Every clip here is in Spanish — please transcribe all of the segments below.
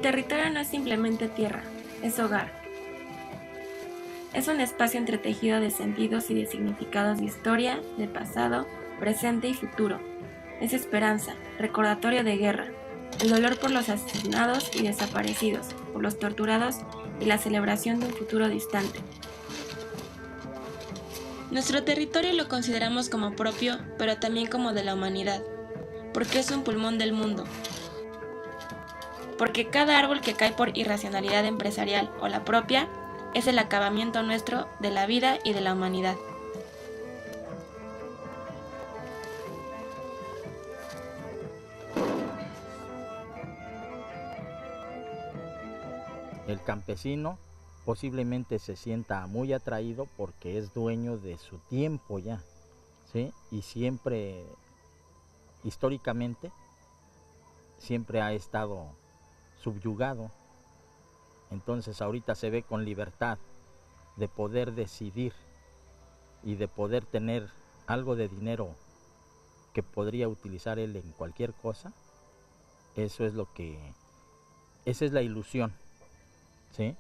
El territorio no es simplemente tierra, es hogar. Es un espacio entretejido de sentidos y de significados de historia, de pasado, presente y futuro. Es esperanza, recordatorio de guerra, el dolor por los asesinados y desaparecidos, por los torturados y la celebración de un futuro distante. Nuestro territorio lo consideramos como propio, pero también como de la humanidad, porque es un pulmón del mundo. Porque cada árbol que cae por irracionalidad empresarial o la propia es el acabamiento nuestro de la vida y de la humanidad. El campesino posiblemente se sienta muy atraído porque es dueño de su tiempo ya, ¿sí? Y siempre, históricamente, siempre ha estado subyugado. Entonces ahorita se ve con libertad de poder decidir y de poder tener algo de dinero que podría utilizar él en cualquier cosa. Eso es lo que, esa es la ilusión, ¿sí?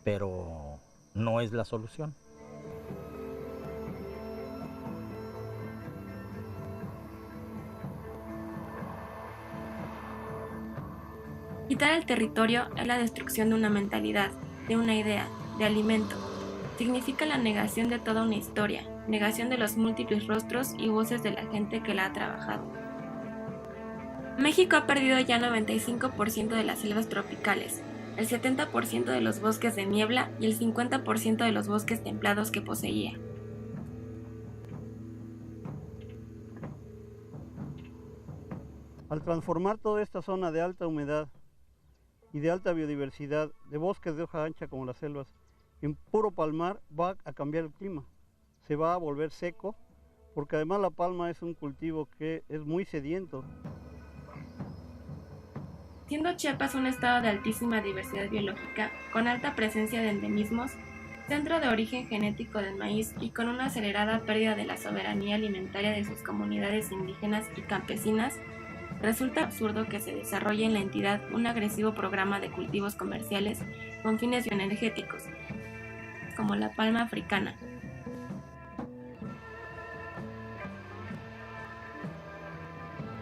Pero no es la solución. Quitar el territorio es la destrucción de una mentalidad, de una idea, de alimento. Significa la negación de toda una historia, negación de los múltiples rostros y voces de la gente que la ha trabajado. México ha perdido ya 95% de las selvas tropicales, el 70% de los bosques de niebla y el 50% de los bosques templados que poseía. Al transformar toda esta zona de alta humedad y de alta biodiversidad, de bosques de hoja ancha como las selvas, en puro palmar, va a cambiar el clima. Se va a volver seco, porque además la palma es un cultivo que es muy sediento. Siendo Chiapas un estado de altísima diversidad biológica, con alta presencia de endemismos, centro de origen genético del maíz y con una acelerada pérdida de la soberanía alimentaria de sus comunidades indígenas y campesinas, resulta absurdo que se desarrolle en la entidad un agresivo programa de cultivos comerciales con fines bioenergéticos, como la palma africana.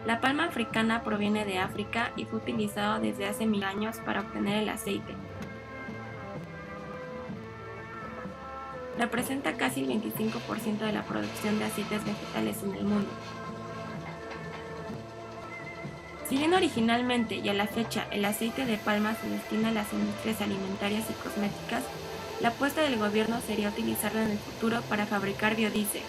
La palma africana proviene de África y fue utilizada desde hace 1000 años para obtener el aceite. Representa casi el 25% de la producción de aceites vegetales en el mundo. Si bien originalmente y a la fecha el aceite de palma se destina a las industrias alimentarias y cosméticas, la apuesta del gobierno sería utilizarlo en el futuro para fabricar biodiesel.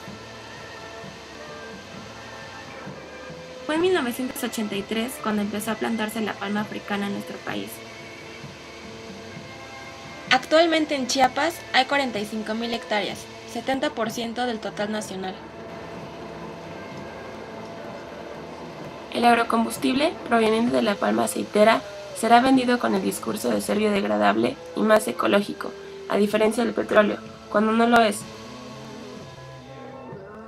Fue en 1983 cuando empezó a plantarse la palma africana en nuestro país. Actualmente en Chiapas hay 45,000 hectáreas, 70% del total nacional. El agrocombustible proveniente de la palma aceitera será vendido con el discurso de ser biodegradable y más ecológico, a diferencia del petróleo, cuando no lo es.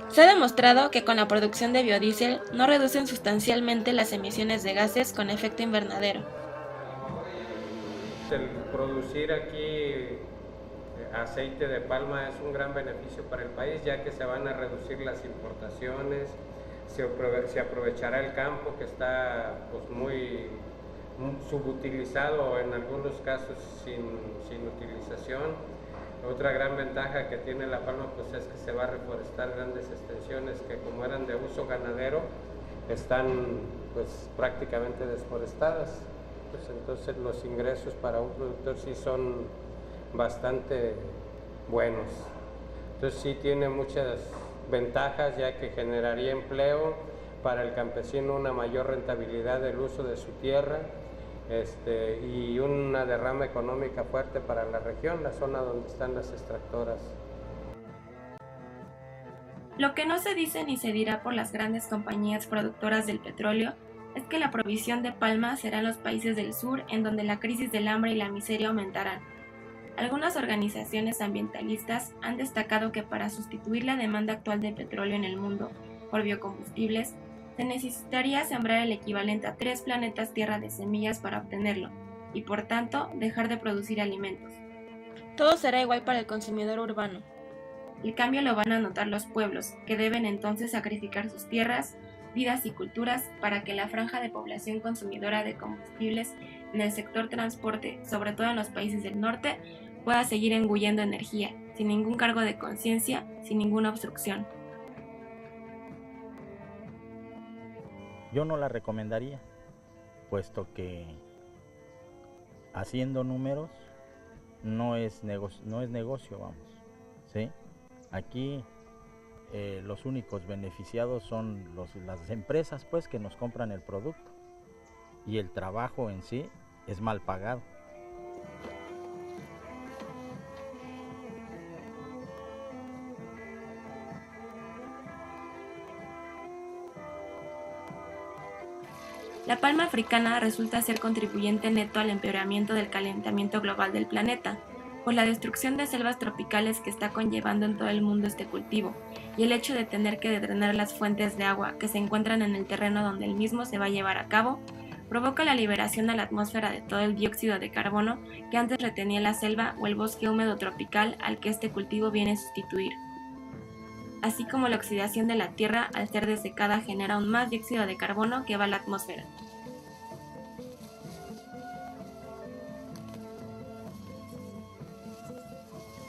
Se ha demostrado que con la producción de biodiesel no reducen sustancialmente las emisiones de gases con efecto invernadero. El producir aquí aceite de palma es un gran beneficio para el país, ya que se van a reducir las importaciones, se aprovechará el campo que está pues, muy subutilizado, en algunos casos sin utilización. Otra gran ventaja que tiene la palma pues, es que se va a reforestar grandes extensiones que, como eran de uso ganadero, están pues, prácticamente desforestadas. Pues, entonces los ingresos para un productor sí son bastante buenos. Entonces sí tiene muchas ventajas, ya que generaría empleo para el campesino, una mayor rentabilidad del uso de su tierra, y una derrama económica fuerte para la región, la zona donde están las extractoras. Lo que no se dice ni se dirá por las grandes compañías productoras del petróleo es que la provisión de palma será en los países del sur, en donde la crisis del hambre y la miseria aumentarán. Algunas organizaciones ambientalistas han destacado que para sustituir la demanda actual de petróleo en el mundo por biocombustibles, se necesitaría sembrar el equivalente a 3 planetas Tierra de semillas para obtenerlo, y por tanto dejar de producir alimentos. Todo será igual para el consumidor urbano. El cambio lo van a notar los pueblos, que deben entonces sacrificar sus tierras, vidas y culturas para que la franja de población consumidora de combustibles en el sector transporte, sobre todo en los países del norte, pueda seguir engullendo energía, sin ningún cargo de conciencia, sin ninguna obstrucción. Yo no la recomendaría, puesto que haciendo números no es negocio, vamos, ¿sí? Aquí los únicos beneficiados son las empresas, pues, que nos compran el producto, y el trabajo en sí es mal pagado. La palma africana resulta ser contribuyente neto al empeoramiento del calentamiento global del planeta, por la destrucción de selvas tropicales que está conllevando en todo el mundo este cultivo, y el hecho de tener que drenar las fuentes de agua que se encuentran en el terreno donde el mismo se va a llevar a cabo, provoca la liberación a la atmósfera de todo el dióxido de carbono que antes retenía la selva o el bosque húmedo tropical al que este cultivo viene a sustituir. Así como la oxidación de la tierra al ser desecada genera aún más dióxido de carbono que va a la atmósfera.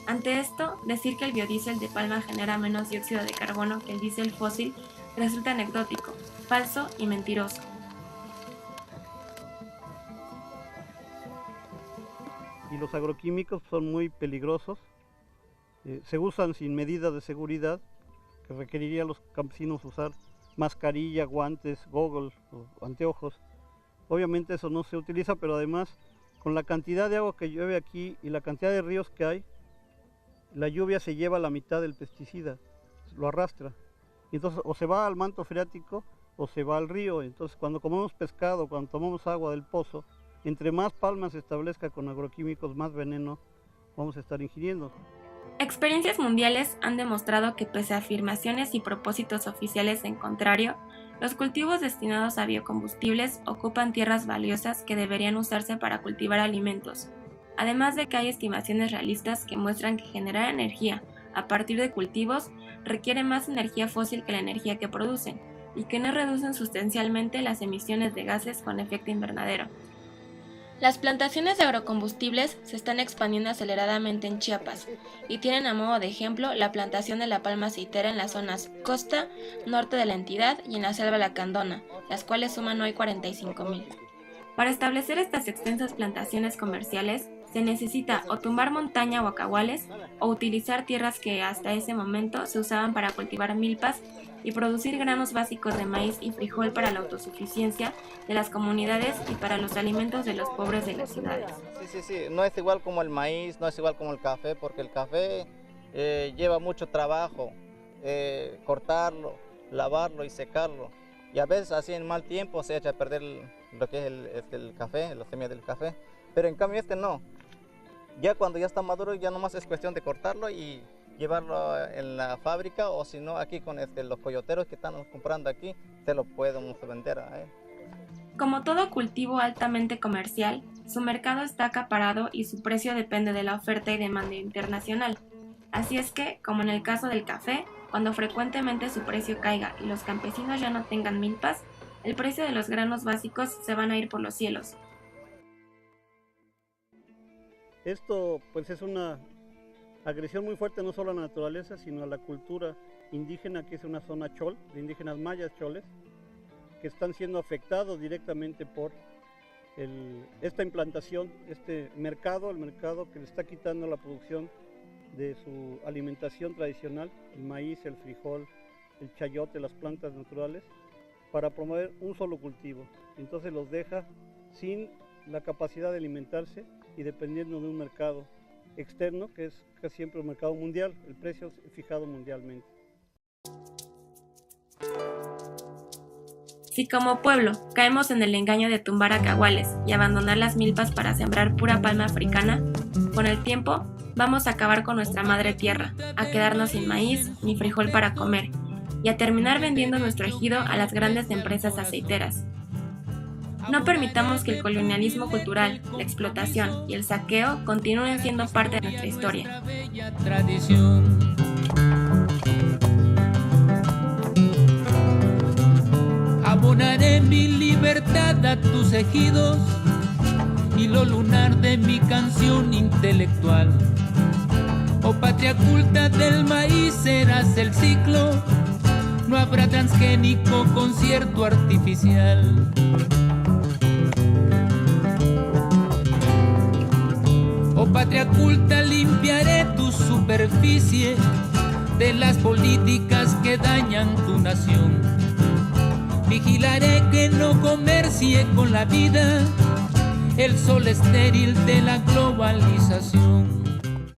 Ante esto, decir que el biodiesel de palma genera menos dióxido de carbono que el diésel fósil resulta anecdótico, falso y mentiroso. Y los agroquímicos son muy peligrosos, se usan sin medidas de seguridad, que requeriría a los campesinos usar mascarilla, guantes, goggles, anteojos. Obviamente eso no se utiliza, pero además con la cantidad de agua que llueve aquí y la cantidad de ríos que hay, la lluvia se lleva la mitad del pesticida, lo arrastra. Y entonces o se va al manto freático o se va al río. Entonces cuando comemos pescado, cuando tomamos agua del pozo, entre más palma se establezca con agroquímicos, más veneno vamos a estar ingiriendo. Experiencias mundiales han demostrado que pese a afirmaciones y propósitos oficiales en contrario, los cultivos destinados a biocombustibles ocupan tierras valiosas que deberían usarse para cultivar alimentos, además de que hay estimaciones realistas que muestran que generar energía a partir de cultivos requiere más energía fósil que la energía que producen, y que no reducen sustancialmente las emisiones de gases con efecto invernadero. Las plantaciones de agrocombustibles se están expandiendo aceleradamente en Chiapas y tienen a modo de ejemplo la plantación de la palma aceitera en las zonas costa, norte de la entidad y en la selva lacandona, las cuales suman hoy 45,000. Para establecer estas extensas plantaciones comerciales, se necesita o tumbar montaña o acahuales o utilizar tierras que hasta ese momento se usaban para cultivar milpas y producir granos básicos de maíz y frijol para la autosuficiencia de las comunidades y para los alimentos de los pobres de las ciudades. Sí, no es igual como el maíz, no es igual como el café, porque el café lleva mucho trabajo, cortarlo, lavarlo y secarlo. Y a veces así en mal tiempo se echa a perder lo que es el café, la semilla del café. Pero en cambio no. Ya cuando ya está maduro ya nomás es cuestión de cortarlo y llevarlo en la fábrica, o si no aquí con los coyoteros que están comprando aquí, se lo podemos vender a él. Como todo cultivo altamente comercial, su mercado está acaparado y su precio depende de la oferta y demanda internacional. Así es que, como en el caso del café, cuando frecuentemente su precio caiga y los campesinos ya no tengan milpas, el precio de los granos básicos se van a ir por los cielos. Esto pues es una agresión muy fuerte no solo a la naturaleza, sino a la cultura indígena, que es una zona chol, de indígenas mayas choles, que están siendo afectados directamente por esta implantación, este mercado, el mercado que le está quitando la producción de su alimentación tradicional, el maíz, el frijol, el chayote, las plantas naturales, para promover un solo cultivo. Entonces los deja sin la capacidad de alimentarse y dependiendo de un mercado externo, que es casi siempre un mercado mundial, el precio es fijado mundialmente. Si como pueblo caemos en el engaño de tumbar acahuales y abandonar las milpas para sembrar pura palma africana, con el tiempo vamos a acabar con nuestra madre tierra, a quedarnos sin maíz ni frijol para comer, y a terminar vendiendo nuestro ejido a las grandes empresas aceiteras. No permitamos que el colonialismo cultural, la explotación y el saqueo continúen siendo parte de nuestra historia. Abonaré mi libertad a tus ejidos y lo lunar de mi canción intelectual. Oh patria culta del maíz, serás el ciclo, no habrá transgénico concierto artificial. Oh patria culta, limpiaré tu superficie de las políticas que dañan tu nación. Vigilaré que no comercie con la vida el sol estéril de la globalización.